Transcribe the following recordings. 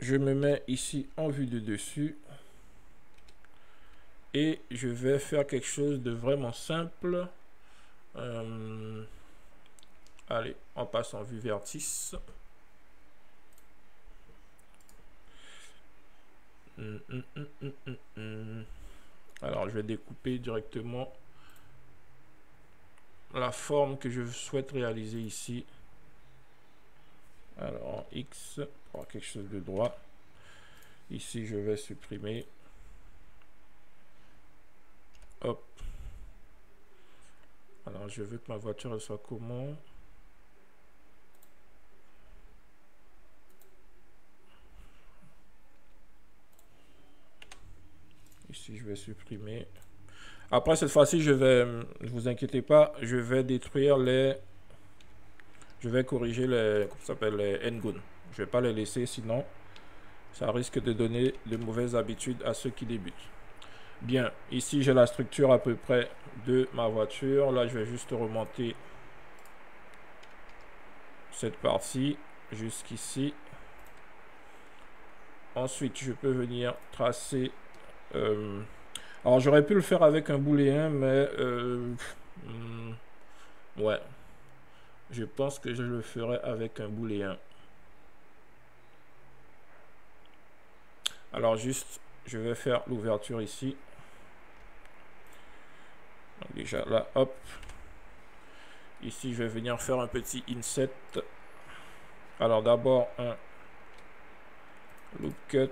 je me mets ici en vue de dessus. Et je vais faire quelque chose de vraiment simple. Allez, on passe en vue vertice. Alors, je vais découper directement la forme que je souhaite réaliser ici. Alors, en X, pour quelque chose de droit. Ici, je vais supprimer. Hop. Alors, je veux que ma voiture elle soit comment? Ici, je vais supprimer. Après, cette fois-ci, ne vous inquiétez pas, je vais détruire les... Je vais corriger les... Comment ça s'appelle? Les N-Gun. Je vais pas les laisser, sinon, ça risque de donner de mauvaises habitudes à ceux qui débutent. Bien, ici, j'ai la structure à peu près de ma voiture. Là, je vais juste remonter cette partie jusqu'ici. Ensuite, je peux venir tracer... alors, j'aurais pu le faire avec un booléen, mais... ouais. Je pense que je le ferai avec un booléen. Alors, juste, je vais faire l'ouverture ici. Donc, déjà, là, hop. Ici, je vais venir faire un petit inset. Alors, d'abord, un loop cut.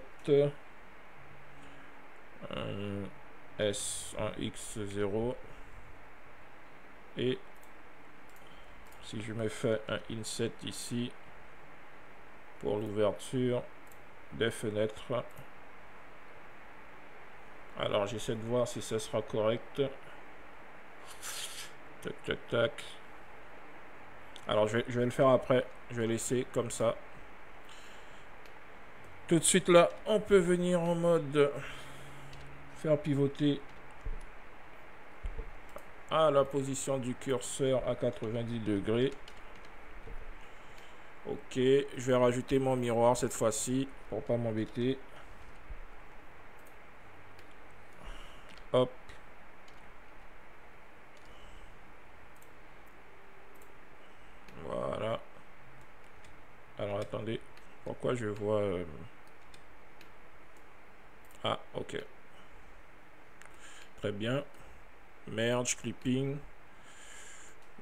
Un S, un X0. Et si je me fais un inset ici pour l'ouverture des fenêtres. Alors j'essaie de voir si ça sera correct. Tac tac tac. Alors je vais le faire après. Je vais laisser comme ça. Tout de suite là, on peut venir en mode faire pivoter à la position du curseur à 90 degrés. Ok, je vais rajouter mon miroir cette fois-ci pour pas m'embêter. Hop. Voilà. Alors attendez, pourquoi je vois... Ah, ok. Très bien. Merge clipping.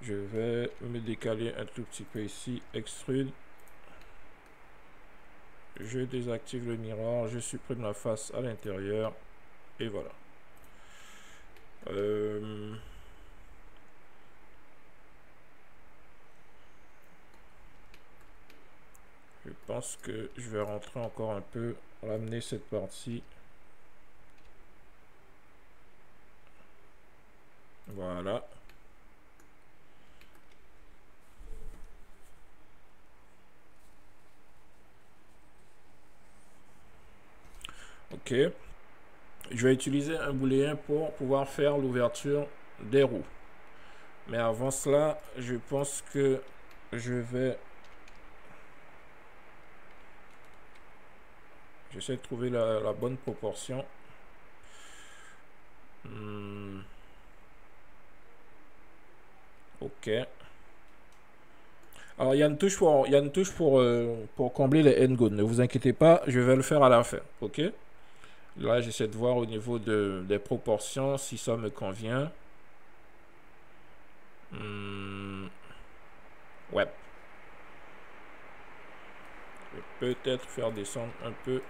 Je vais me décaler un tout petit peu ici. Extrude. Je désactive le miroir. Je supprime la face à l'intérieur. Et voilà. Je pense que je vais rentrer encore un peu. Ramener cette partie. Voilà. Ok. Je vais utiliser un booléen pour pouvoir faire l'ouverture des roues. Mais avant cela, je pense que je vais... J'essaie de trouver la bonne proportion. Ok. Alors, il y a une touche pour combler les N-Gun. Ne vous inquiétez pas, je vais le faire à la fin. Ok. Là, j'essaie de voir au niveau des proportions si ça me convient. Ouais. Je vais peut-être faire descendre un peu.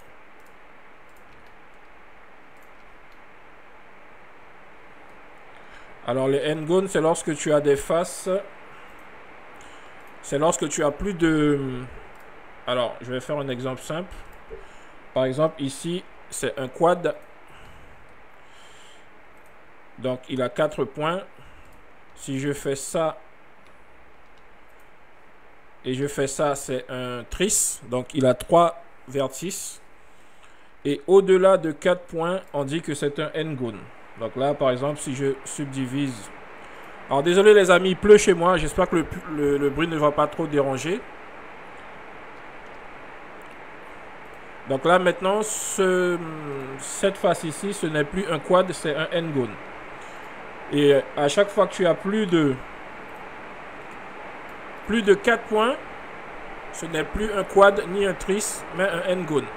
Alors, les N-Gun, c'est lorsque tu as des faces. C'est lorsque tu as plus de... Alors, je vais faire un exemple simple. Par exemple, ici, c'est un quad. Donc, il a 4 points. Si je fais ça et je fais ça, c'est un tris. Donc, il a 3 vertices. Et au-delà de 4 points, on dit que c'est un N-Gun. Donc là, par exemple, si je subdivise... Alors, désolé les amis, il pleut chez moi. J'espère que le bruit ne va pas trop déranger. Donc là maintenant, cette face-ci, ce n'est plus un quad, c'est un n-gone. Et à chaque fois que tu as plus de 4 points, ce n'est plus un quad ni un tris, mais un n-gone.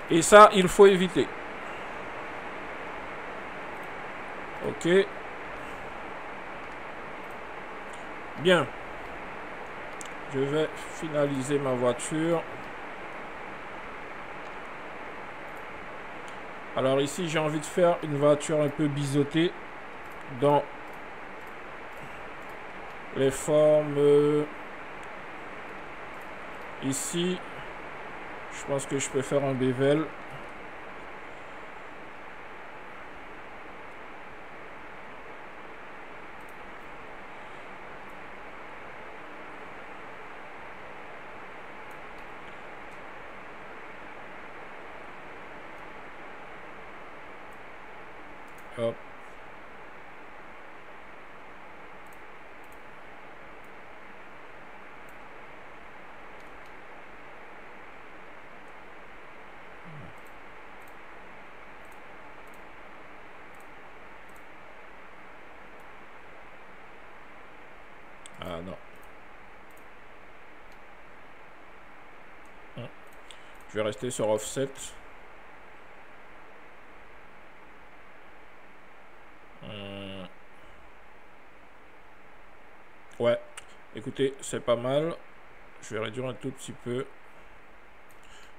Et ça, il faut éviter. Ok. Bien. Je vais finaliser ma voiture. Alors ici, j'ai envie de faire une voiture un peu biseautée dans les formes. Ici, je pense que je peux faire un bevel. Hop. Ah non. Je vais rester sur offset. Ouais. Écoutez, c'est pas mal. Je vais réduire un tout petit peu.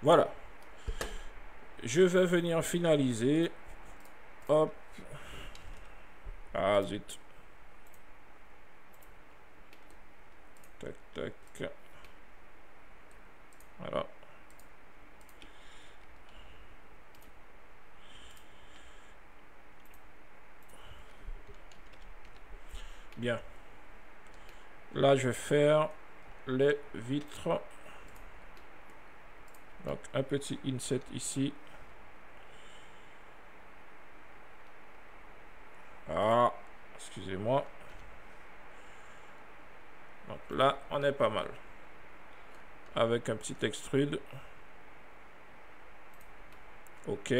Voilà. Je vais venir finaliser. Hop. Ah zut. Tac, tac. Voilà. Bien. Là, je vais faire les vitres. Donc, un petit inset ici. Ah, excusez-moi. Donc là, on est pas mal. Avec un petit extrude. Ok.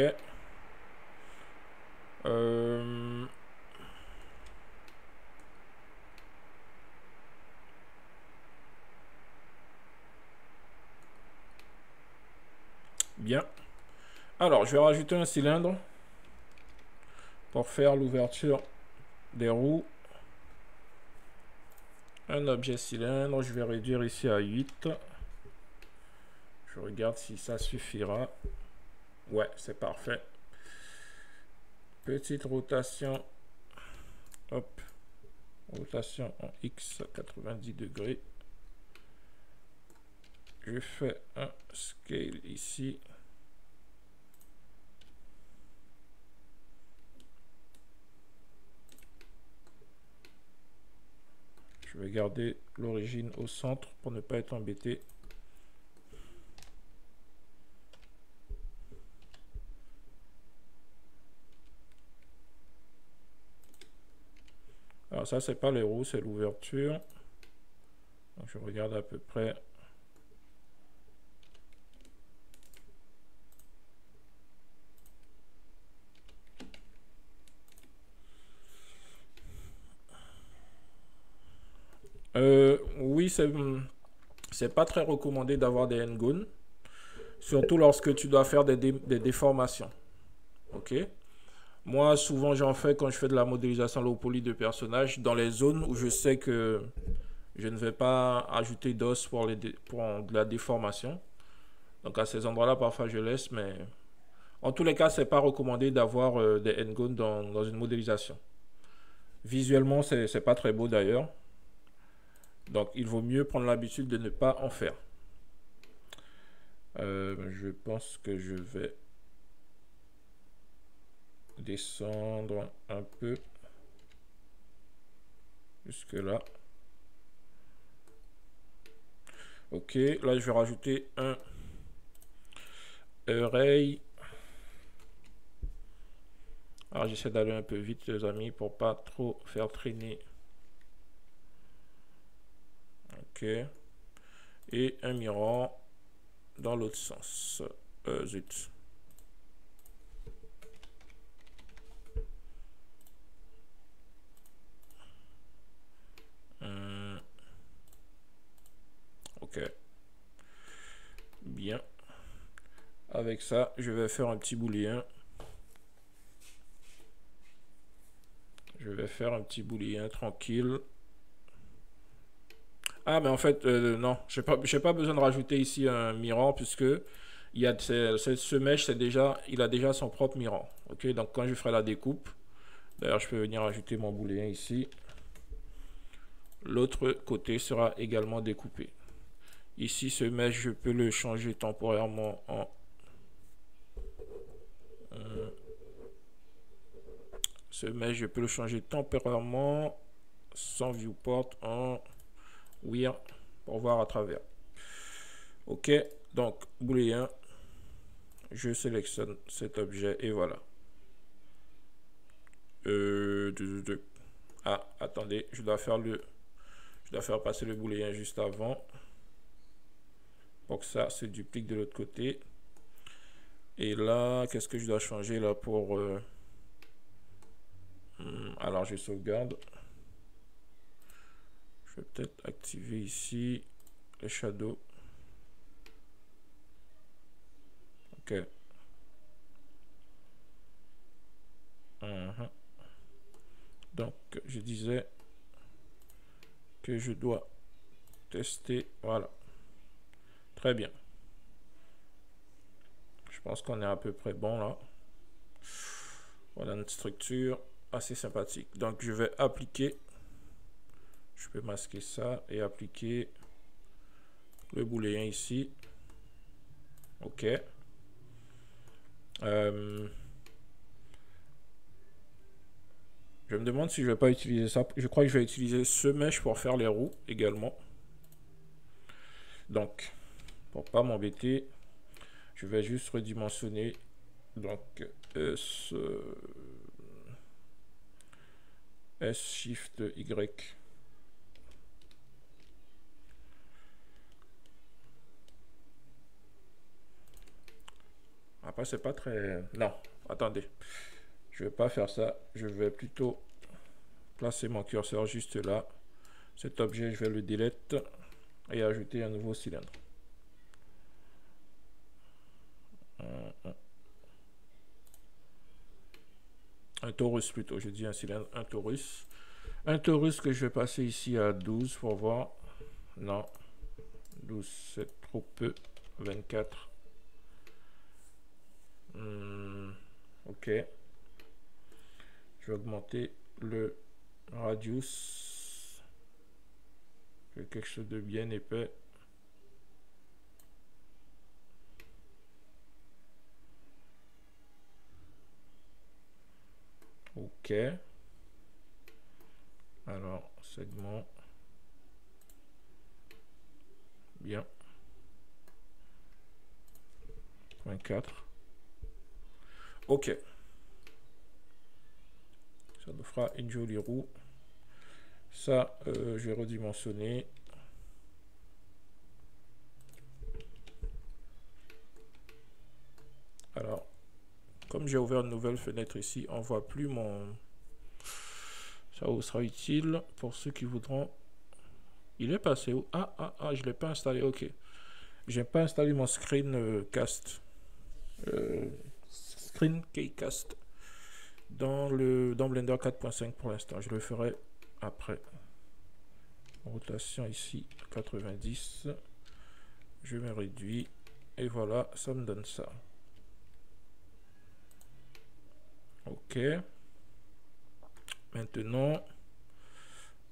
Bien. Alors, je vais rajouter un cylindre pour faire l'ouverture des roues. Un objet cylindre, je vais réduire ici à 8. Je regarde si ça suffira. Ouais, c'est parfait. Petite rotation. Hop. Rotation en X à 90 degrés. Je fais un scale ici. Je vais garder l'origine au centre pour ne pas être embêté. Alors ça, c'est pas les roues, c'est l'ouverture. Donc je regarde à peu près. Oui, c'est pas très recommandé d'avoir des n-gones, surtout lorsque tu dois faire des déformations. Ok. Moi, souvent, j'en fais quand je fais de la modélisation low poly de personnages dans les zones où je sais que je ne vais pas ajouter d'os pour de la déformation. Donc à ces endroits-là, parfois je laisse, mais en tous les cas, c'est pas recommandé d'avoir des n-gones dans une modélisation. Visuellement, c'est pas très beau d'ailleurs. Donc il vaut mieux prendre l'habitude de ne pas en faire. Je pense que je vais descendre un peu jusque là. Ok, là je vais rajouter un array. Alors j'essaie d'aller un peu vite les amis pour pas trop faire traîner Ok. Et un miron dans l'autre sens. Zut. Ok. Bien. Avec ça, je vais faire un petit booléen. Je vais faire un petit booléen tranquille. Ah, mais en fait, non, j'ai pas besoin de rajouter ici un miron puisque il y a ce mesh, il a déjà son propre miron. Ok, donc quand je ferai la découpe, d'ailleurs, je peux venir ajouter mon booléen ici. L'autre côté sera également découpé. Ici, ce mesh, je peux le changer temporairement en ce mesh, je peux le changer temporairement sans viewport en weird pour voir à travers. Ok, donc booléen, je sélectionne cet objet et voilà. Ah, attendez, je dois faire passer le booléen juste avant pour que ça se duplique de l'autre côté. Et là, qu'est-ce que je dois changer là pour alors je sauvegarde. Je vais peut-être activer ici les shadows. Ok. Donc, je disais que je dois tester. Voilà. Très bien. Je pense qu'on est à peu près bon là. Voilà notre structure assez sympathique. Donc, je vais appliquer. Je peux masquer ça et appliquer le booléen ici. Ok. Je me demande si je vais pas utiliser ça. Je crois que je vais utiliser ce mesh pour faire les roues également. Donc, pour pas m'embêter, je vais juste redimensionner. Donc, S Shift Y. Après, c'est pas très... Non, attendez. Je vais pas faire ça. Je vais plutôt placer mon curseur juste là. Cet objet, je vais le delete et ajouter un nouveau cylindre. Un torus plutôt. Je dis un cylindre, un torus. Un torus que je vais passer ici à 12 pour voir. Non. 12, c'est trop peu. 24. Ok. Je vais augmenter le radius. Quelque chose de bien épais. Ok. Alors, segment. Bien. 0.4. Ok. Ça nous fera une jolie roue. Ça, je vais redimensionner. Alors, comme j'ai ouvert une nouvelle fenêtre ici, on ne voit plus mon... Ça vous sera utile pour ceux qui voudront... Il est passé où? Je ne l'ai pas installé, ok. J'ai pas installé mon screencast. Screencast dans Blender 4.5 pour l'instant. Je le ferai après. Rotation ici, 90. Je me réduis. Et voilà, ça me donne ça. Ok. Maintenant,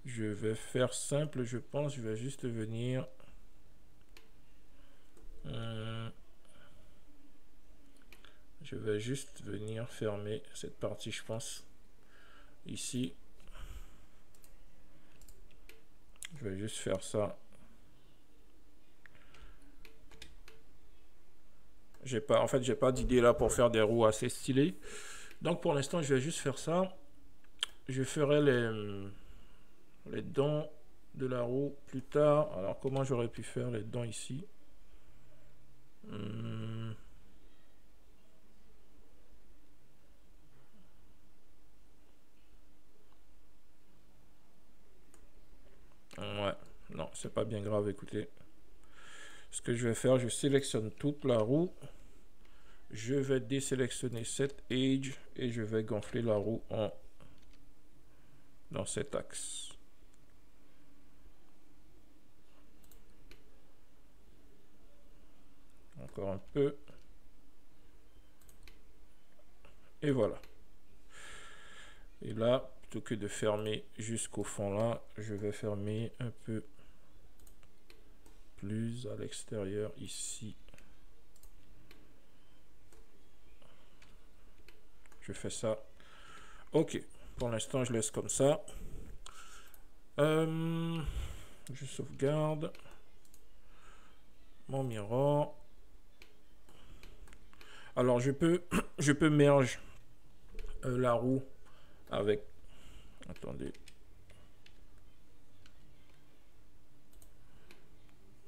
je vais faire simple, je pense. Je vais juste venir... je vais juste venir fermer cette partie, je pense. Ici. Je vais juste faire ça. J'ai pas d'idée là pour faire des roues assez stylées. Donc pour l'instant, je vais juste faire ça. Je ferai les dents de la roue plus tard. Alors comment j'aurais pu faire les dents ici? Ouais, non, c'est pas bien grave, écoutez. Ce que je vais faire, je sélectionne toute la roue. Je vais désélectionner cette edge et je vais gonfler la roue dans cet axe. Encore un peu. Et voilà. Et là, plutôt que de fermer jusqu'au fond là, je vais fermer un peu plus à l'extérieur ici. Je fais ça. Ok, pour l'instant je laisse comme ça. Je sauvegarde mon miroir. Alors je peux merge la roue avec. Attendez.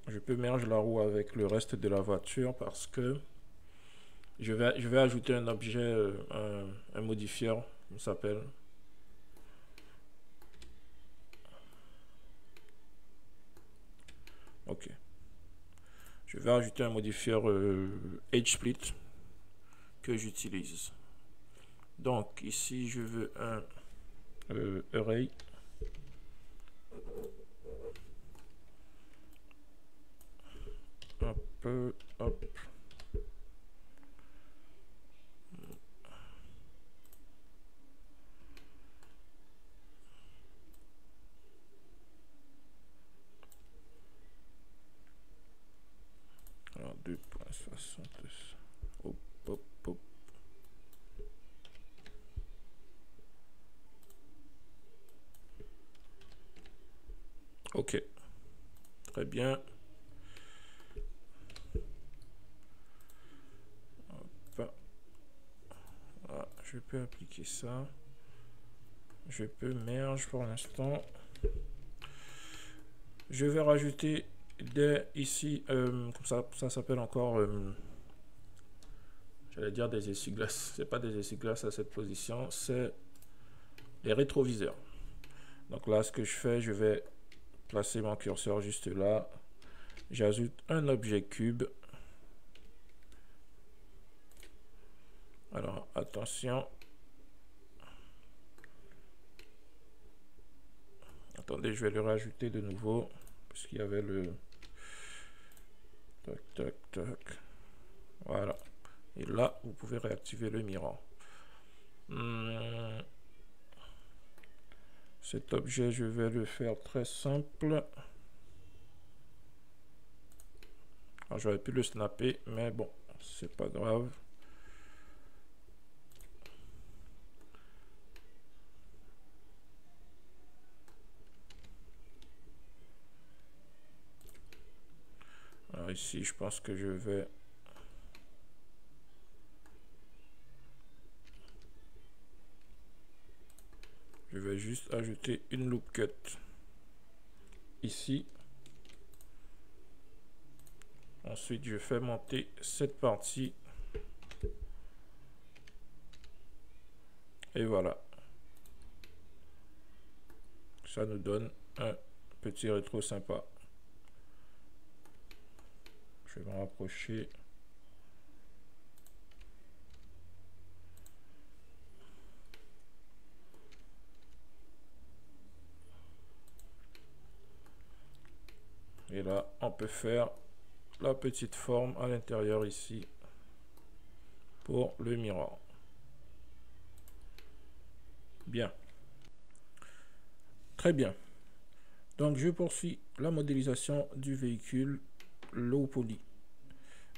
Je peux merge la roue avec le reste de la voiture parce que je vais ajouter un objet, un modifieur, on s'appelle. Ok. Je vais ajouter un modifieur Edge Split que j'utilise. Donc ici je veux un array. Hop. Alors 2.60. Hop. Ok. Très bien. Hop. Voilà, je peux appliquer ça. Je peux merge pour l'instant. Je vais rajouter ici, comme ça s'appelle encore, j'allais dire des essuie-glaces. C'est pas des essuie-glaces à cette position, c'est les rétroviseurs. Donc là, ce que je fais, je vais placer mon curseur juste là. J'ajoute un objet cube. Alors, attention. Attendez, je vais le rajouter de nouveau. Parce qu'il y avait le... Tac. Voilà. Et là, vous pouvez réactiver le miroir. Cet objet, je vais le faire très simple. J'aurais pu le snapper, mais bon, c'est pas grave. Alors ici, je pense que je vais... Je vais juste ajouter une loop cut ici. Ensuite, je fais monter cette partie. Et voilà. Ça nous donne un petit rétro sympa. Je vais me rapprocher. Et là, on peut faire la petite forme à l'intérieur ici pour le miroir. Bien. Très bien. Donc, je poursuis la modélisation du véhicule low poly.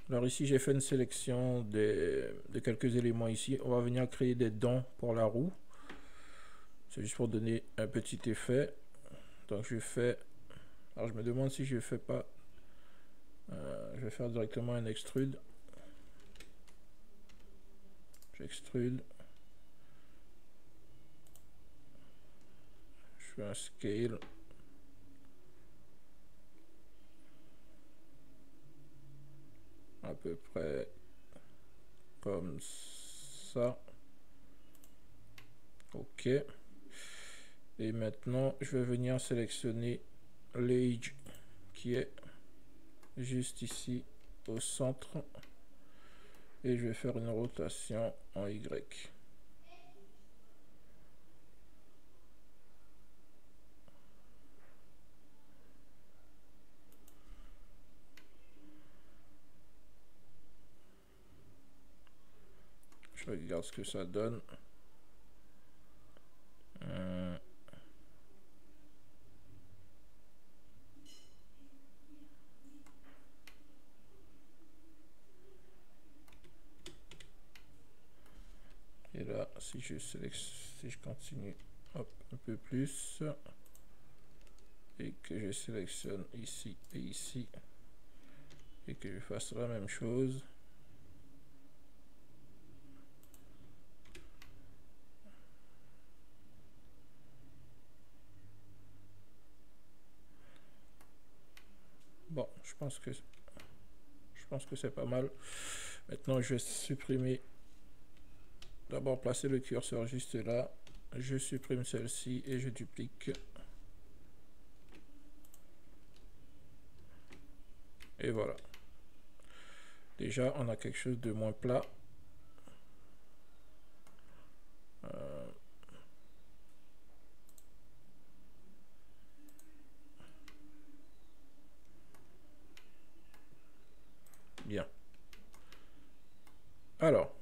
Alors ici, j'ai fait une sélection de quelques éléments ici. On va venir créer des dents pour la roue. C'est juste pour donner un petit effet. Donc, je fais... Alors, je me demande si je fais pas... je vais faire directement un extrude. J'extrude. Je fais un scale. peu près comme ça. OK. Et maintenant, je vais venir sélectionner l'Age qui est juste ici au centre. Et je vais faire une rotation en Y. Je regarde ce que ça donne. Et là, si je continue hop, un peu plus et que je sélectionne ici et ici et que je fasse la même chose, bon, je pense que c'est pas mal. Maintenant, je vais supprimer, d'abord placer le curseur juste là, je supprime celle-ci et je duplique. Et voilà. Déjà, on a quelque chose de moins plat. Bien. Alors,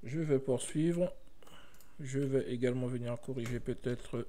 je vais poursuivre. Je vais également venir corriger peut-être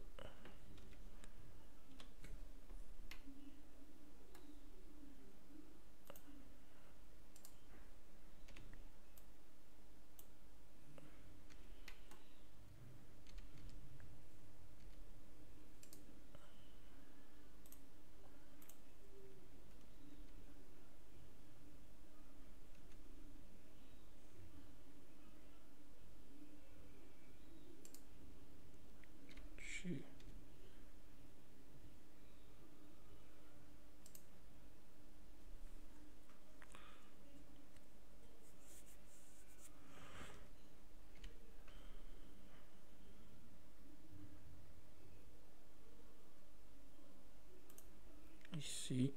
ici.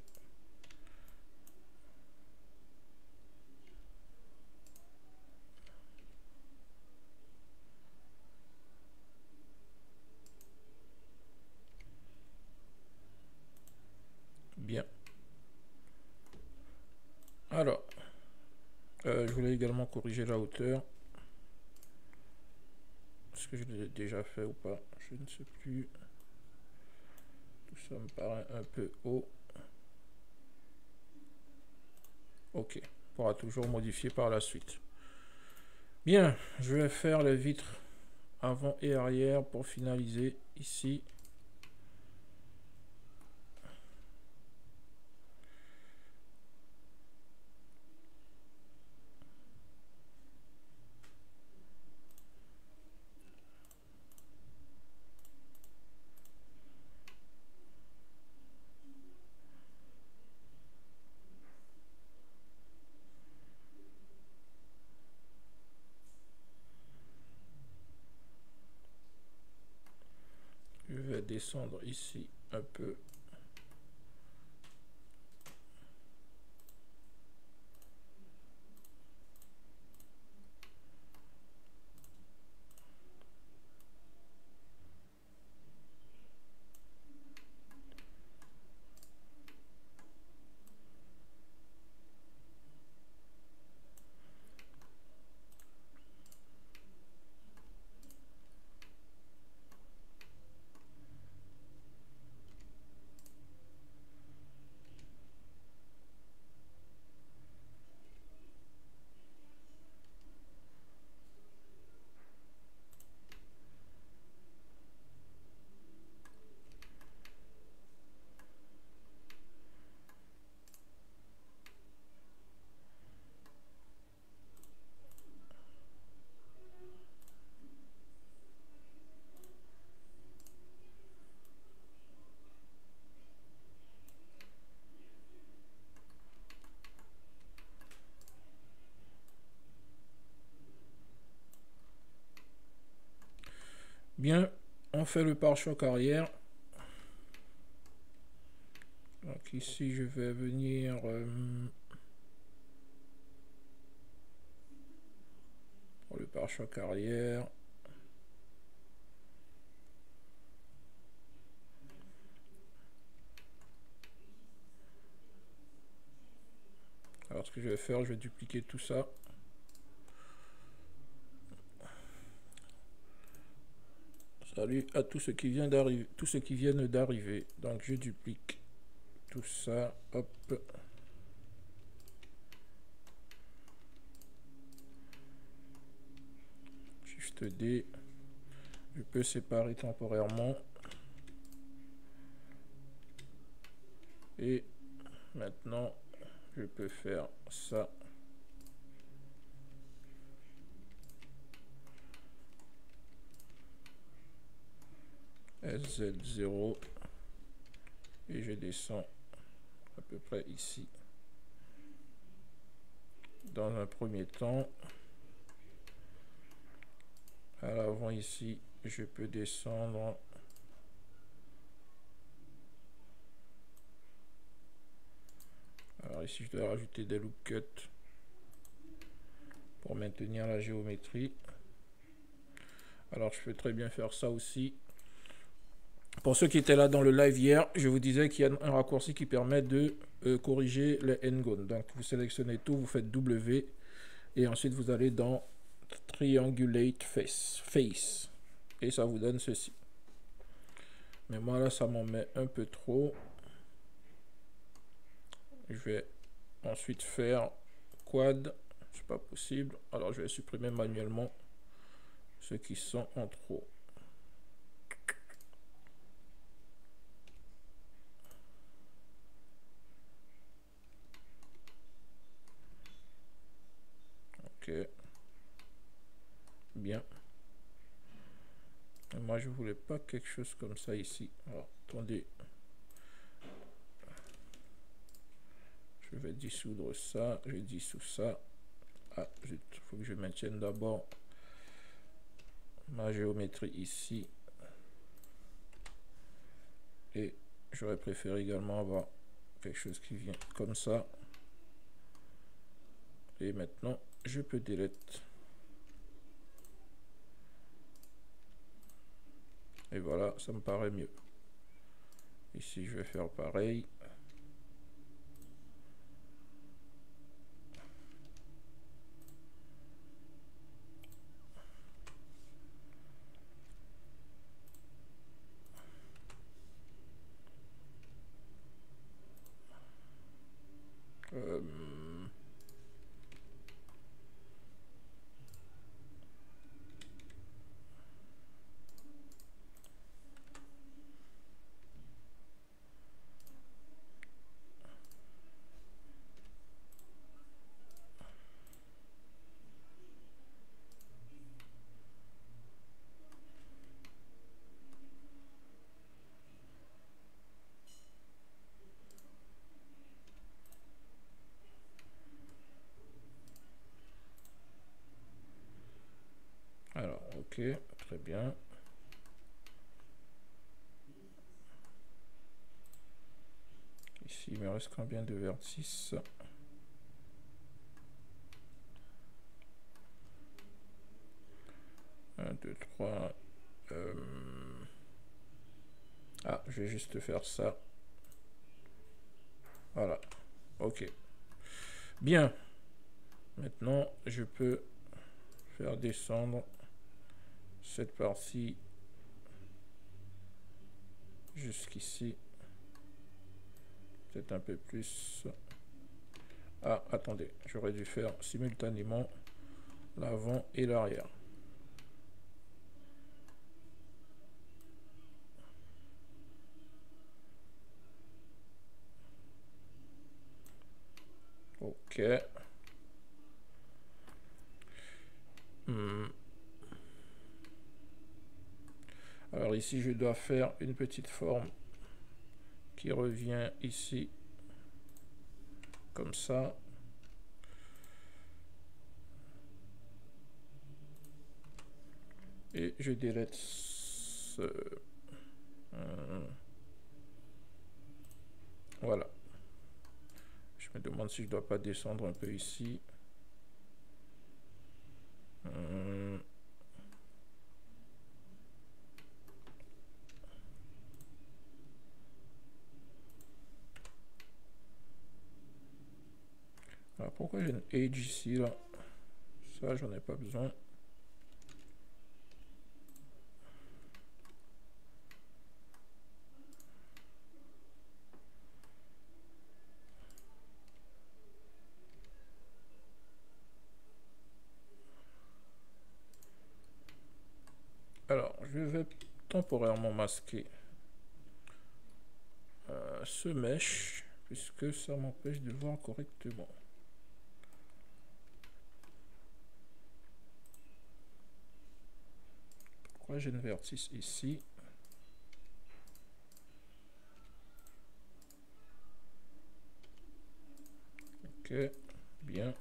Bien. Alors, je voulais également corriger la hauteur. Est-ce que je l'ai déjà fait ou pas? Je ne sais plus. Tout ça me paraît un peu haut. OK. On pourra toujours modifier par la suite. Bien, je vais faire les vitres avant et arrière pour finaliser ici. Je vais descendre ici un peu. Bien, on fait le pare-choc arrière. Donc ici, je vais venir... pour le pare-choc arrière. Alors ce que je vais faire, je vais dupliquer tout ça. Salut à tous ceux qui viennent d'arriver, tous ceux qui viennent d'arriver. Donc je duplique tout ça. Hop. Shift D. Je peux séparer temporairement. Et maintenant, je peux faire ça. SZ0. Et je descends à peu près ici. Dans un premier temps, à l'avant ici, je peux descendre. Alors ici, je dois rajouter des loop cuts pour maintenir la géométrie. Alors je peux très bien faire ça aussi. Pour ceux qui étaient là dans le live hier, je vous disais qu'il y a un raccourci qui permet de corriger les n-gone. Donc vous sélectionnez tout, vous faites W et ensuite vous allez dans Triangulate Face et ça vous donne ceci. Mais moi là ça m'en met un peu trop. Je vais ensuite faire quad, c'est pas possible. Alors je vais supprimer manuellement ceux qui sont en trop. Ok. Bien. Et moi je voulais pas quelque chose comme ça ici. Alors attendez. Je vais dissoudre ça. Je dissous ça. Ah, il faut que je maintienne d'abord ma géométrie ici. Et j'aurais préféré également avoir quelque chose qui vient comme ça. Et maintenant, je peux delete. Et voilà, ça me paraît mieux. Ici, je vais faire pareil. Alors, ok, très bien. Ici, il me reste combien de vertices? Un, deux, trois. Ah, je vais juste faire ça. Voilà. Ok. Bien. Maintenant, je peux faire descendre cette partie jusqu'ici. Peut-être un peu plus. Ah, attendez. J'aurais dû faire simultanément l'avant et l'arrière. Ok. Alors ici, je dois faire une petite forme qui revient ici, comme ça. Et je delete place. Voilà. Je me demande si je dois pas descendre un peu ici. Alors pourquoi j'ai une age ici là? Ça j'en ai pas besoin. Alors je vais temporairement masquer ce mesh puisque ça m'empêche de voir correctement. Pourquoi j'ai une vertice ici? Ok, bien.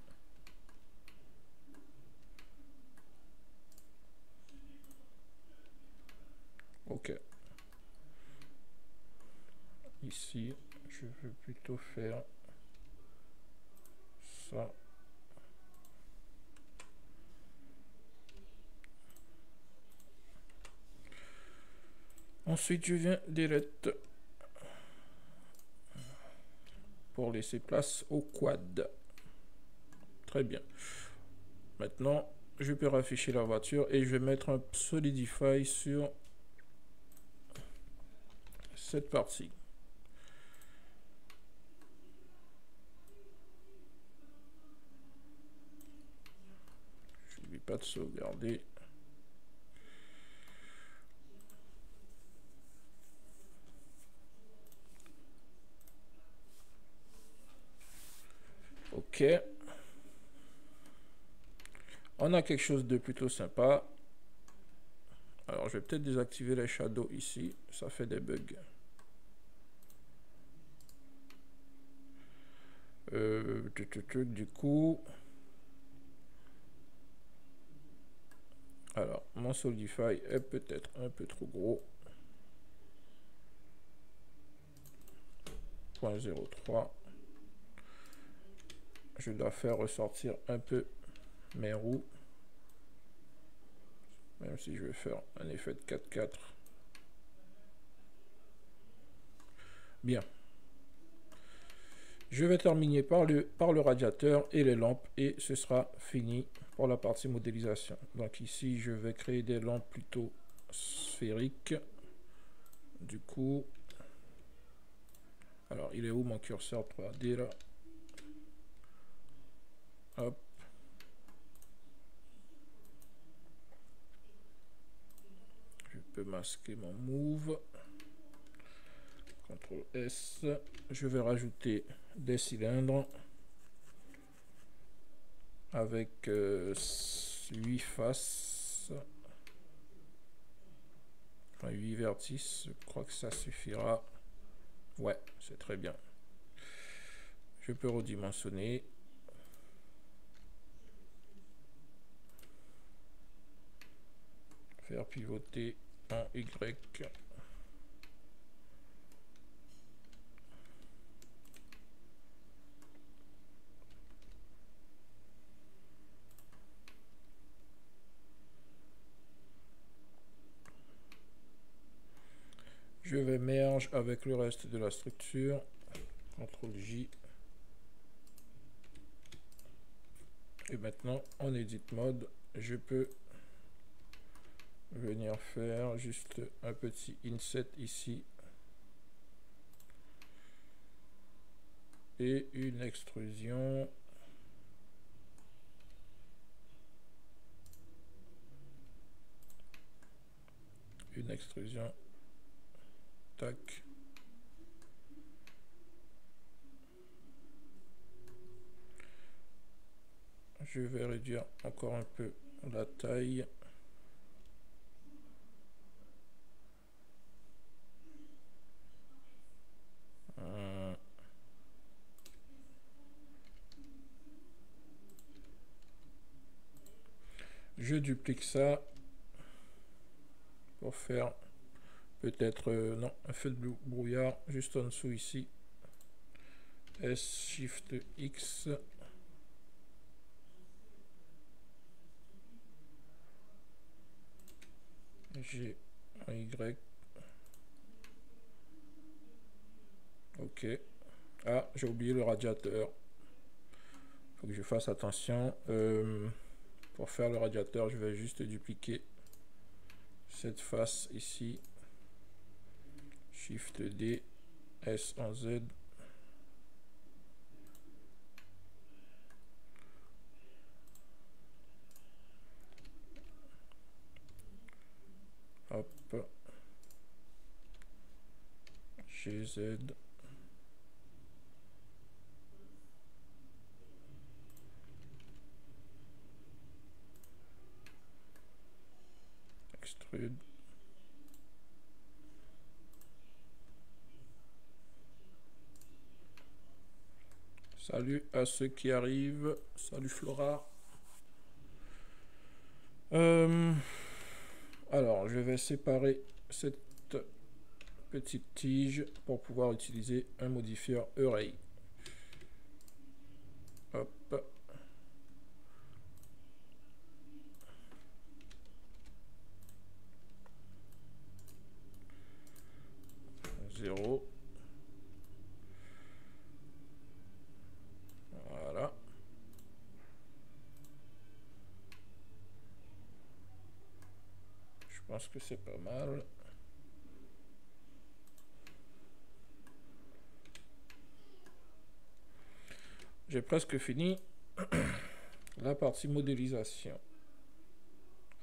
Ok. Ici, je veux plutôt faire ça. Ensuite, je viens delete pour laisser place au quad. Très bien. Maintenant, je peux rafficher la voiture et je vais mettre un Solidify sur cette partie. Je n'oublie pas de sauvegarder. Ok. On a quelque chose de plutôt sympa. Alors, je vais peut-être désactiver les shadows ici. Ça fait des bugs. Du coup... Alors, mon Solidify est peut-être un peu trop gros. 0.03. Je dois faire ressortir un peu mes roues. Même si je vais faire un effet de 4-4. Bien. Je vais terminer par le radiateur et les lampes et ce sera fini pour la partie modélisation. Donc ici, je vais créer des lampes plutôt sphériques. Du coup, alors il est où mon curseur 3D là? Hop. Je peux masquer mon move. CTRL S. Je vais rajouter des cylindres avec 8 faces. Enfin, 8 vertices. Je crois que ça suffira. Ouais, c'est très bien. Je peux redimensionner. Faire pivoter en Y. Je vais merge avec le reste de la structure. CTRL J. Et maintenant, en Edit Mode, je peux venir faire juste un petit inset ici. Et une extrusion. Une extrusion. Tac. Je vais réduire encore un peu la taille. Je duplique ça pour faire Peut-être, non, un feu de brouillard juste en dessous ici. S, Shift, X. G, Y. Ok. Ah, j'ai oublié le radiateur. Faut que je fasse attention. Pour faire le radiateur, je vais juste dupliquer cette face ici. Shift D, S en Z. Hop. GZ. Extrude. Salut à ceux qui arrivent. Salut Flora. Alors, je vais séparer cette petite tige pour pouvoir utiliser un modifieur Array. Hop. 0. Voilà. Je pense que c'est pas mal. J'ai presque fini la partie modélisation.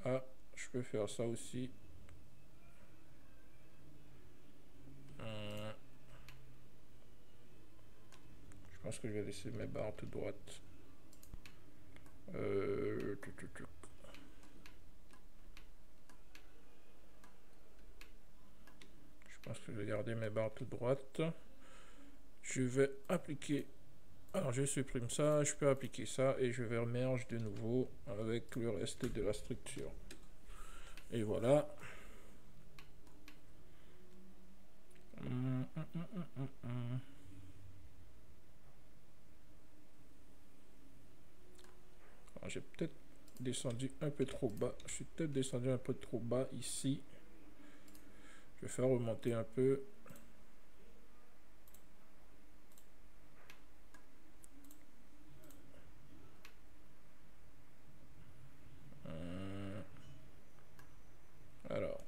Ah, je peux faire ça aussi. Je pense que je vais laisser mes barres de droite. Je pense que je vais garder mes barres de droite. Je vais appliquer. Alors je supprime ça, je peux appliquer ça et je vais merge de nouveau avec le reste de la structure. Et voilà. J'ai peut-être descendu un peu trop bas. Je suis peut-être descendu un peu trop bas ici. Je vais faire remonter un peu. Alors,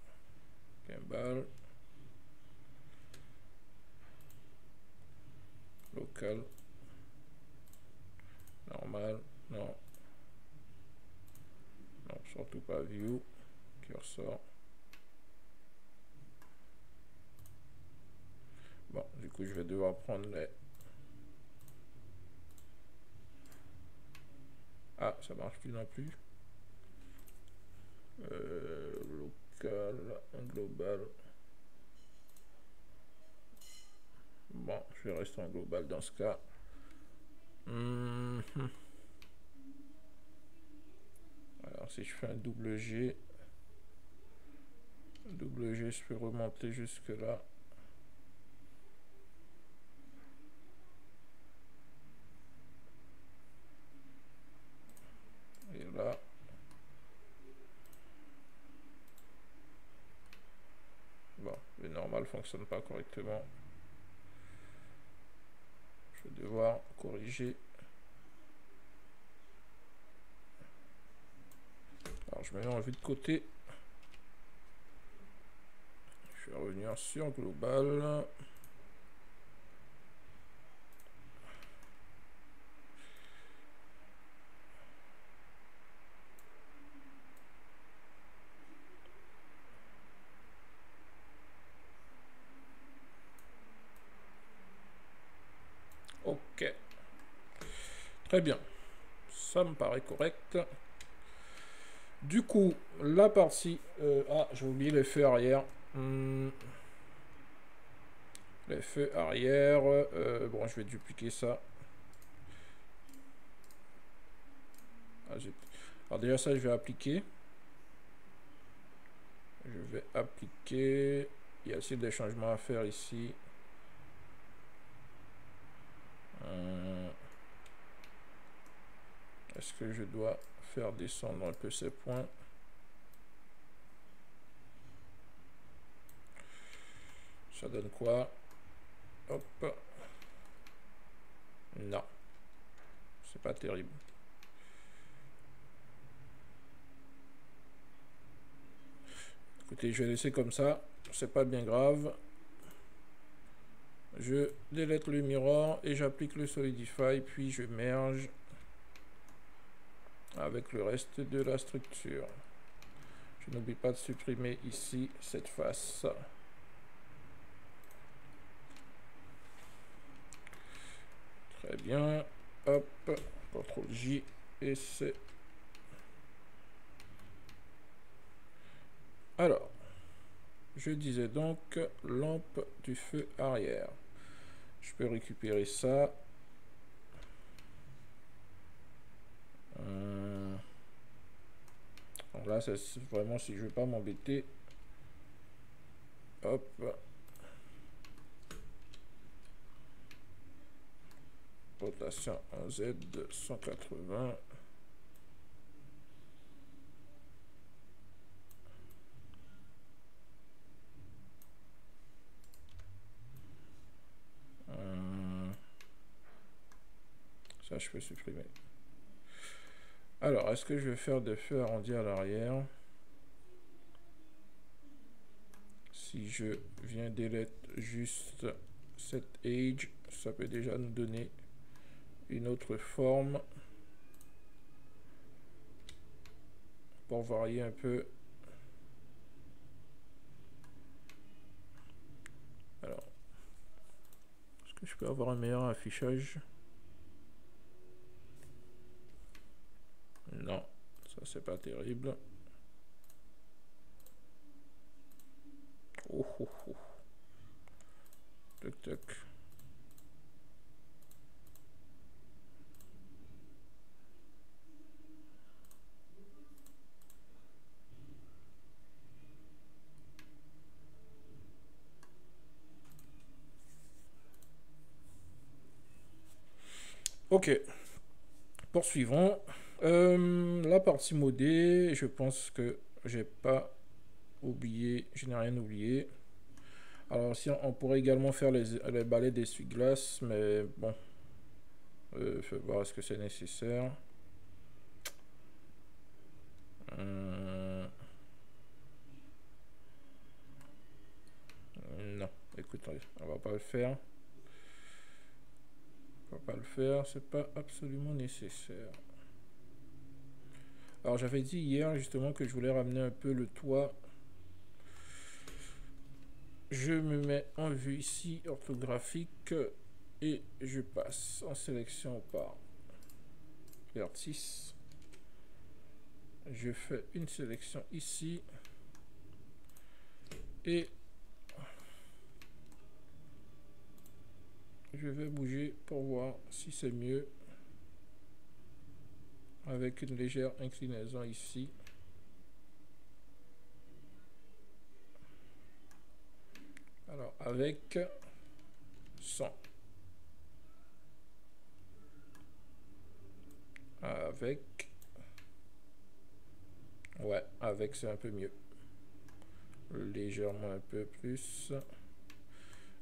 gimbal. Local. Normal. Non. Non, surtout pas view. Cursor. Bon, du coup, je vais devoir prendre les... Ah, ça marche plus non plus. Local, global. Bon, je vais rester en global dans ce cas. Alors, si je fais un double G, je peux remonter jusque là. Et là. Bon, le normal fonctionne pas correctement. Je vais devoir corriger. Alors, je me mets en vue de côté. Je vais revenir sur global. Ok. Très bien. Ça me paraît correct. Du coup, la partie... ah, j'ai oublié les feux arrière. Les feux arrière. Bon, je vais dupliquer ça. Ah, alors déjà, ça, je vais appliquer. Je vais appliquer... Il y a aussi des changements à faire ici. Est-ce que je dois faire descendre un peu ces points? Ça donne quoi? Hop. Non. C'est pas terrible. Écoutez, je vais laisser comme ça. C'est pas bien grave. Je délète le mirror et j'applique le Solidify, puis je merge avec le reste de la structure. Je n'oublie pas de supprimer ici cette face. Très bien. Hop, CTRL J et c'est... Alors, je disais donc lampe du feu arrière. Je peux récupérer ça. Donc là, c'est vraiment si je veux pas m'embêter. Hop. Rotation en Z 180. Ça, je peux supprimer. Alors, est-ce que je vais faire des feux arrondis à l'arrière? Si je viens delete juste cette edge, ça peut déjà nous donner une autre forme pour varier un peu. Alors, est-ce que je peux avoir un meilleur affichage? Non, ça c'est pas terrible. Oh, oh, oh. Toc, toc. Ok, poursuivons. La partie modée, je pense que j'ai pas oublié, je n'ai rien oublié. Alors si on pourrait également faire les balais d'essuie-glace, mais bon, je vais voir est-ce que c'est nécessaire. Non, écoutez, on va pas le faire. On va pas le faire, c'est pas absolument nécessaire. Alors j'avais dit hier justement que je voulais ramener un peu le toit. Je me mets en vue ici orthographique et je passe en sélection par vertice. Je fais une sélection ici et je vais bouger pour voir si c'est mieux avec une légère inclinaison ici. Alors avec 100. Avec... Ouais, avec c'est un peu mieux. Légèrement un peu plus.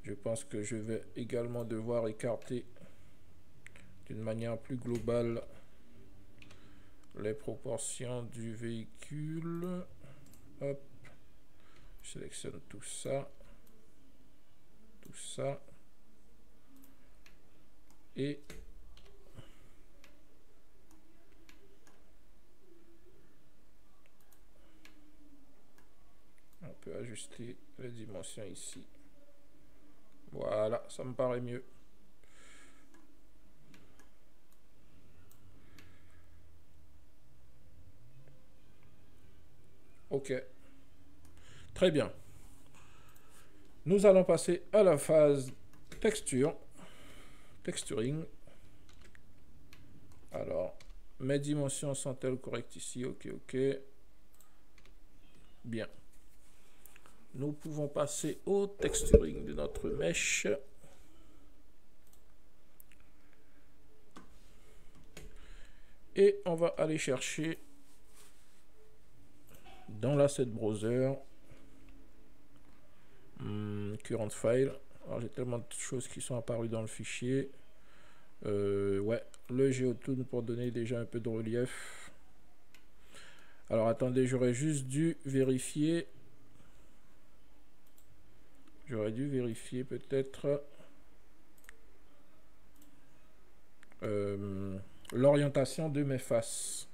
Je pense que je vais également devoir écarter d'une manière plus globale les proportions du véhicule. Hop. Je sélectionne tout ça. Tout ça. Et on peut ajuster les dimensions ici. Voilà, ça me paraît mieux. Ok. Très bien. Nous allons passer à la phase texture. Texturing. Alors, mes dimensions sont-elles correctes ici? Ok, ok. Bien. nous pouvons passer au texturing de notre mèche. Et on va aller chercher dans l'asset browser current file. Alors j'ai tellement de choses qui sont apparues dans le fichier. Ouais, le Geotoon pour donner déjà un peu de relief. Alors attendez, j'aurais juste dû vérifier. J'aurais dû vérifier peut-être l'orientation de mes faces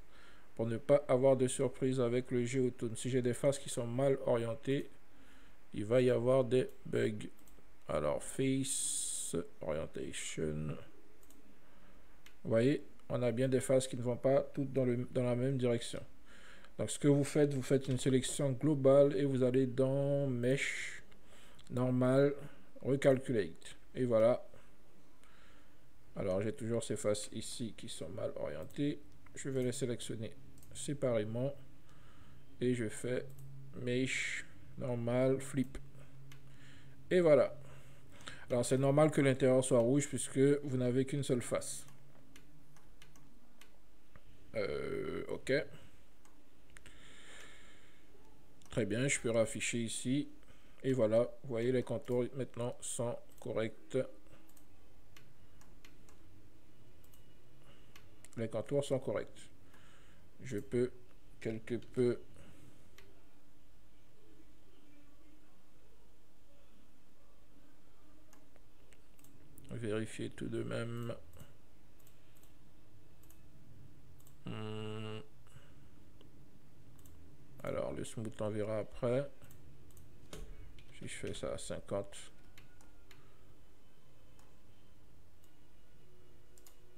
pour ne pas avoir de surprise avec le Geotoon. Si j'ai des faces qui sont mal orientées, il va y avoir des bugs. Alors face orientation. Vous voyez, on a bien des faces qui ne vont pas toutes dans la même direction. Donc ce que vous faites une sélection globale et vous allez dans Mesh, Normal, Recalculate. Et voilà. Alors j'ai toujours ces faces ici qui sont mal orientées. Je vais les sélectionner séparément. Et je fais Mesh, Normal, Flip. Et voilà. Alors c'est normal que l'intérieur soit rouge puisque vous n'avez qu'une seule face. Ok. Très bien, je peux rafficher ici. Et voilà, vous voyez les contours maintenant sont corrects. Les contours sont corrects. Je peux quelque peu vérifier tout de même. Alors le smooth on verra après. Si je fais ça à 50.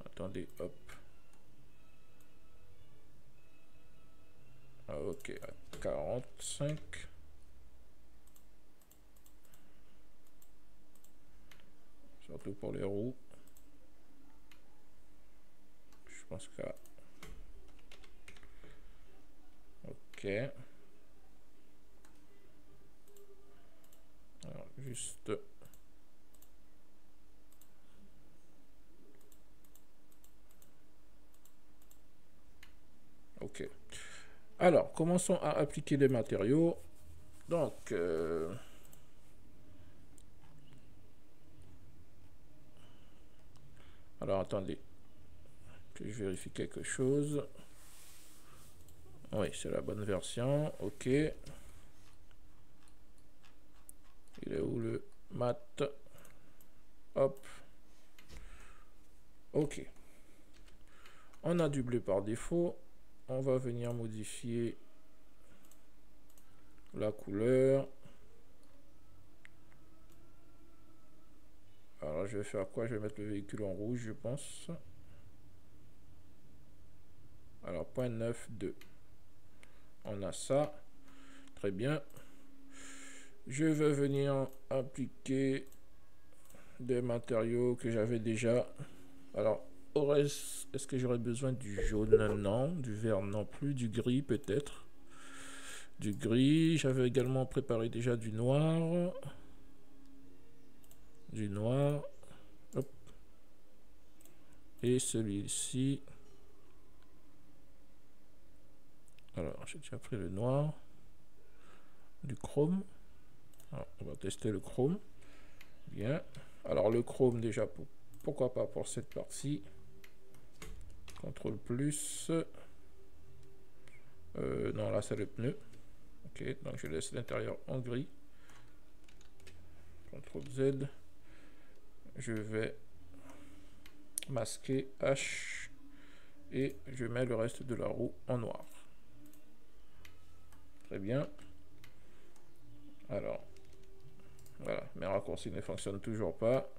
Attendez, hop. Ah, ok, à 45. Surtout pour les roues. Je pense qu'à... Ok. Alors, juste... Ok. Alors, commençons à appliquer les matériaux. Donc... Alors, attendez. Que je vérifie quelque chose. Oui, c'est la bonne version. Ok. Il est où le mat? Hop. Ok. On a du bleu par défaut. On va venir modifier la couleur. Alors, je vais faire quoi? Je vais mettre le véhicule en rouge, je pense. Alors, 0.92. On a ça. Très bien. Je vais venir appliquer des matériaux que j'avais déjà. Alors, est-ce que j'aurais besoin du jaune? Non. Du vert non plus. Du gris peut-être. Du gris. J'avais également préparé déjà du noir. Du noir. Hop. Et celui-ci. Alors, j'ai déjà pris le noir. Du chrome. Alors, on va tester le chrome. Bien. Alors, le chrome déjà, pourquoi pas pour cette partie. CTRL plus. Non, là, c'est le pneu. Ok, donc je laisse l'intérieur en gris. CTRL Z. Je vais masquer H. Et je mets le reste de la roue en noir. Très bien. Alors, voilà, mes raccourcis ne fonctionnent toujours pas.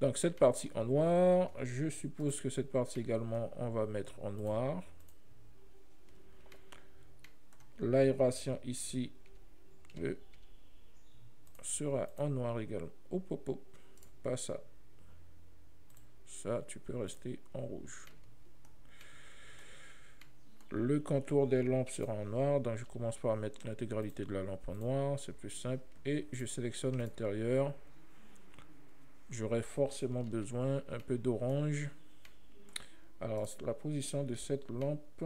Donc cette partie en noir, je suppose que cette partie également, on va mettre en noir. L'aération ici sera en noir également. Hop, hop, hop. Pas ça. Ça, tu peux rester en rouge. Le contour des lampes sera en noir, donc je commence par mettre l'intégralité de la lampe en noir, c'est plus simple. Et je sélectionne l'intérieur. J'aurai forcément besoin un peu d'orange. Alors la position de cette lampe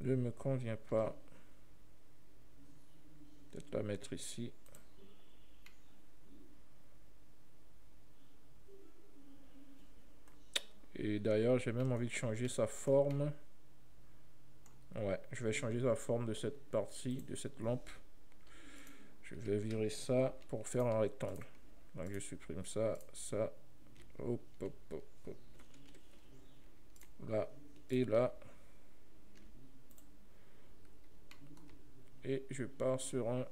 ne me convient pas. Peut-être la mettre ici. Et d'ailleurs, j'ai même envie de changer sa forme. Ouais, je vais changer la forme de cette partie, de cette lampe. Je vais virer ça pour faire un rectangle. Donc je supprime ça, ça. Hop, hop, hop, hop. Là et là. Et je pars sur un...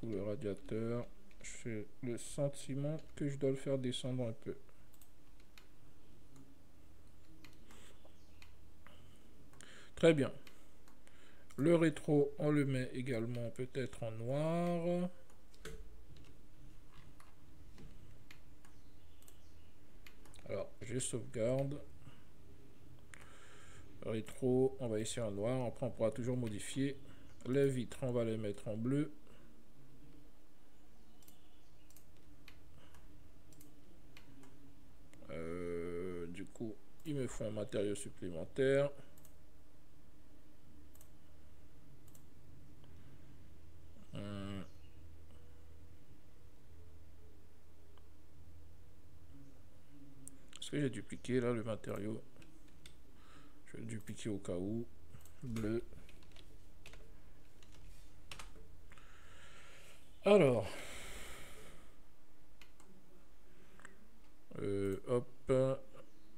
le radiateur, j'ai le sentiment que je dois le faire descendre un peu. Très bien. Le rétro, on le met également peut-être en noir. Alors, je sauvegarde. Rétro, on va ici en noir. Après, on pourra toujours modifier. Les vitres, on va les mettre en bleu. Du coup, il me faut un matériau supplémentaire. Est-ce que j'ai dupliqué là le matériau? Je vais le dupliquer au cas où. Bleu. Alors. Hop.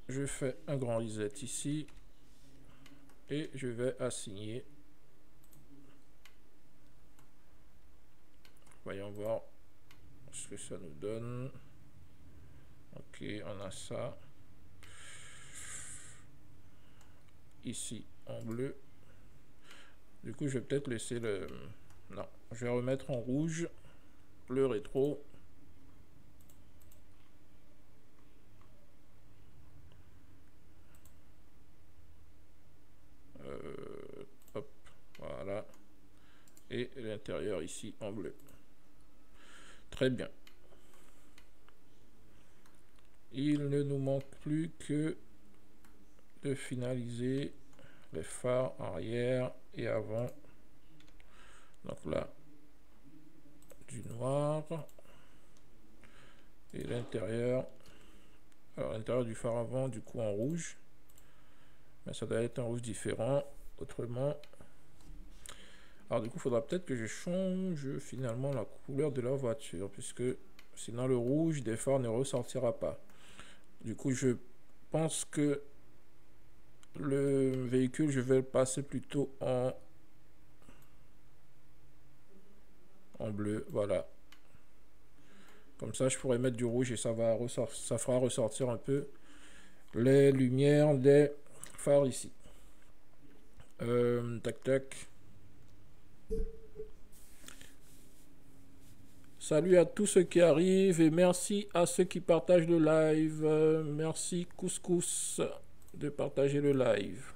Je fais un grand reset ici. Et je vais assigner. Voyons voir ce que ça nous donne. Ok, on a ça. Ici en bleu. Du coup, je vais peut-être laisser le... Non, je vais remettre en rouge le rétro. Hop, voilà. Et l'intérieur ici en bleu. Très bien. Il ne nous manque plus que de finaliser les phares arrière et avant. Donc là, du noir. Et l'intérieur. Alors l'intérieur du phare avant, du coup en rouge. Mais ça doit être un rouge différent. Autrement. Alors du coup, il faudra peut-être que je change finalement la couleur de la voiture. Puisque sinon le rouge des phares ne ressortira pas. Du coup, je pense que le véhicule, je vais le passer plutôt en bleu. Voilà. Comme ça, je pourrais mettre du rouge et ça va ça fera ressortir un peu les lumières des phares ici. Tac, tac. Salut à tous ceux qui arrivent et merci à ceux qui partagent le live. Merci Couscous de partager le live.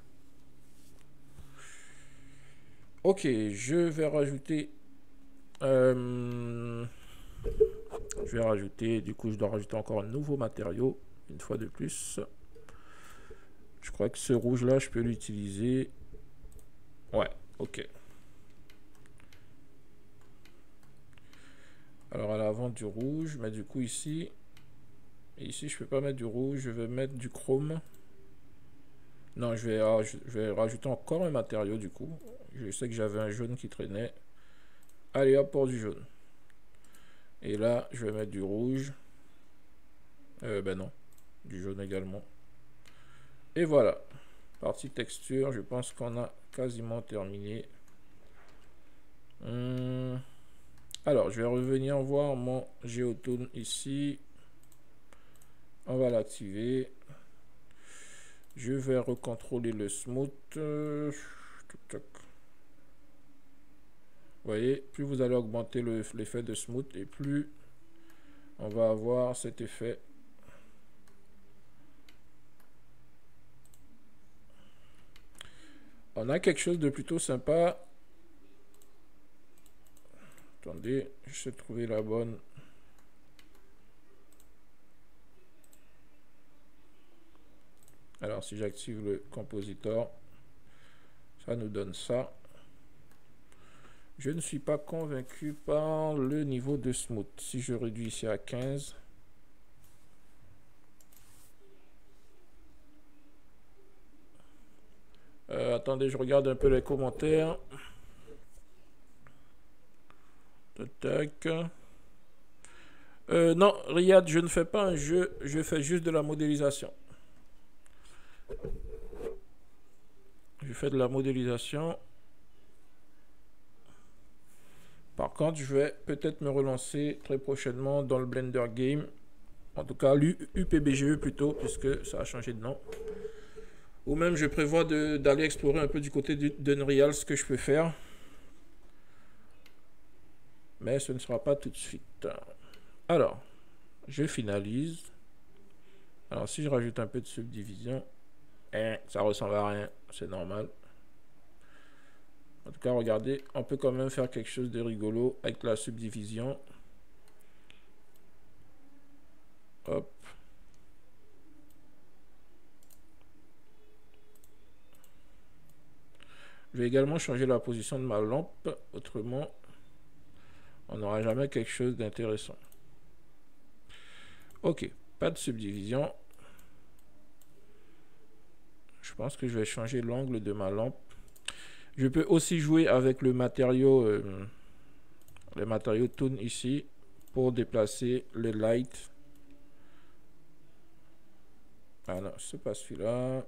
Ok, je vais rajouter... je vais rajouter... Du coup, je dois rajouter encore un nouveau matériau. Une fois de plus. Je crois que ce rouge-là, je peux l'utiliser. Ouais, ok. Alors à l'avant du rouge, mais du coup ici... Ici, je peux pas mettre du rouge, je vais mettre du chrome. Non, je vais rajouter encore un matériau du coup. Je sais que j'avais un jaune qui traînait. Allez hop pour du jaune. Et là, je vais mettre du rouge. Ben non, du jaune également. Et voilà. Partie texture, je pense qu'on a quasiment terminé. Alors, je vais revenir voir mon Geotoon ici. On va l'activer. Je vais recontrôler le smooth. Vous voyez, plus vous allez augmenter l'effet de smooth et plus on va avoir cet effet. On a quelque chose de plutôt sympa. Attendez, je vais trouver la bonne. Alors, si j'active le compositor, ça nous donne ça. Je ne suis pas convaincu par le niveau de smooth. Si je réduis ici à 15. Attendez, je regarde un peu les commentaires. Tac. Non, Riyad, je ne fais pas un jeu, je fais juste de la modélisation. Je fais de la modélisation. Par contre, je vais peut-être me relancer très prochainement dans le Blender Game. En tout cas, l'UPBGE plutôt, puisque ça a changé de nom. Ou même, je prévois d'aller explorer un peu du côté d'Unreal ce que je peux faire. Mais ce ne sera pas tout de suite. Alors, je finalise. Alors, si je rajoute un peu de subdivision, ça ressemble à rien, c'est normal. En tout cas, regardez, on peut quand même faire quelque chose de rigolo avec la subdivision. Hop. Je vais également changer la position de ma lampe, autrement, on n'aura jamais quelque chose d'intéressant. Ok, pas de subdivision. Je pense que je vais changer l'angle de ma lampe. Je peux aussi jouer avec le matériau Toon ici pour déplacer le light. Ah non, c'est pas celui-là.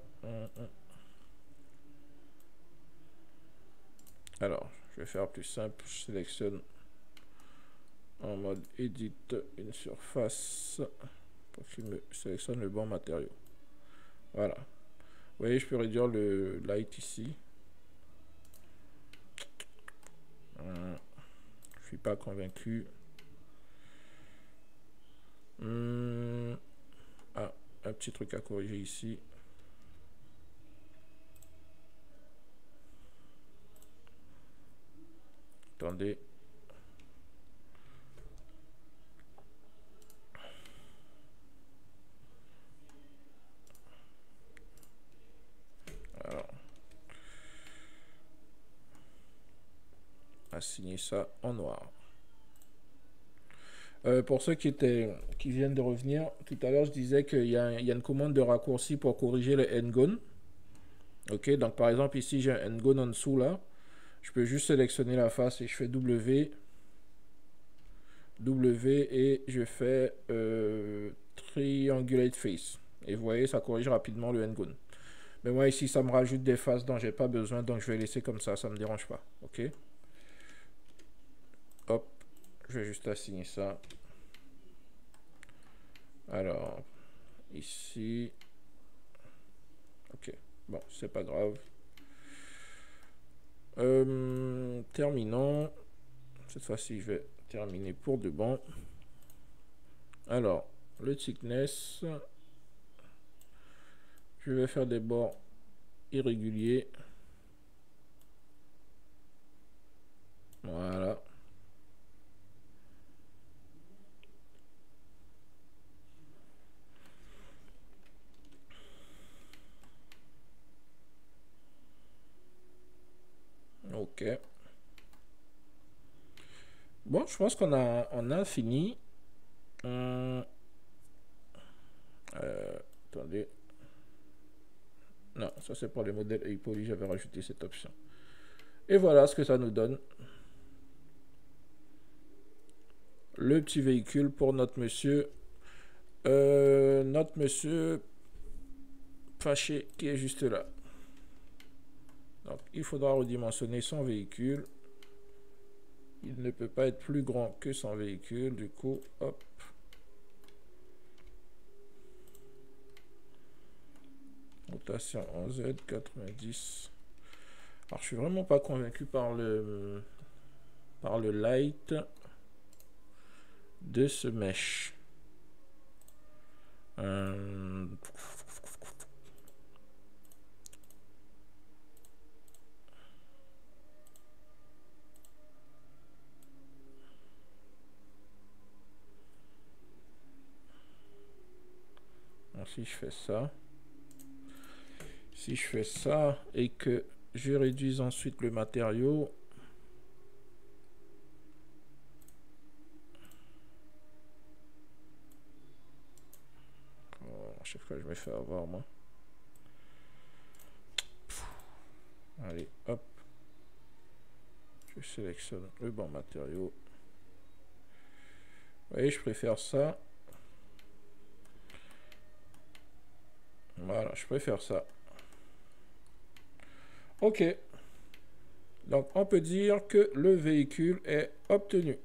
Alors, je vais faire plus simple. Je sélectionne en mode Edit une surface pour qu'il me sélectionne le bon matériau. Voilà. Vous voyez, je peux réduire le light ici. Je suis pas convaincu. Ah, un petit truc à corriger ici. Attendez. Alors. Assigner ça en noir. Pour ceux qui viennent de revenir, tout à l'heure je disais qu'il y a une commande de raccourci pour corriger les n-gone. Ok, donc par exemple ici j'ai un n-gone en dessous là. Je peux juste sélectionner la face et je fais W et je fais Triangulate Face. Et vous voyez, ça corrige rapidement le n-gone. Mais moi ici ça me rajoute des faces dont j'ai pas besoin, donc je vais laisser comme ça me dérange pas. Ok. Hop, je vais juste assigner ça. Alors, ici. Ok, bon, c'est pas grave. Terminons. Cette fois-ci, je vais terminer pour de bon. Alors, le thickness. Je vais faire des bords irréguliers. Voilà. Ok. Bon, je pense qu'on a fini. Attendez. Non, ça c'est pour les modèles Poly, j'avais rajouté cette option. Et voilà ce que ça nous donne. Le petit véhicule pour notre monsieur. Notre monsieur fâché qui est juste là. Donc il faudra redimensionner son véhicule. il ne peut pas être plus grand que son véhicule. Du coup, hop. Rotation en Z, 90. Alors, je suis vraiment pas convaincu par le light de ce mesh. Alors, si je fais ça et que je réduis ensuite le matériau, je sais pas, je vais faire avoir moi. Allez, hop. Je sélectionne le bon matériau. Vous voyez, je préfère ça. Voilà, je préfère ça. Ok. Donc, on peut dire que le véhicule est obtenu.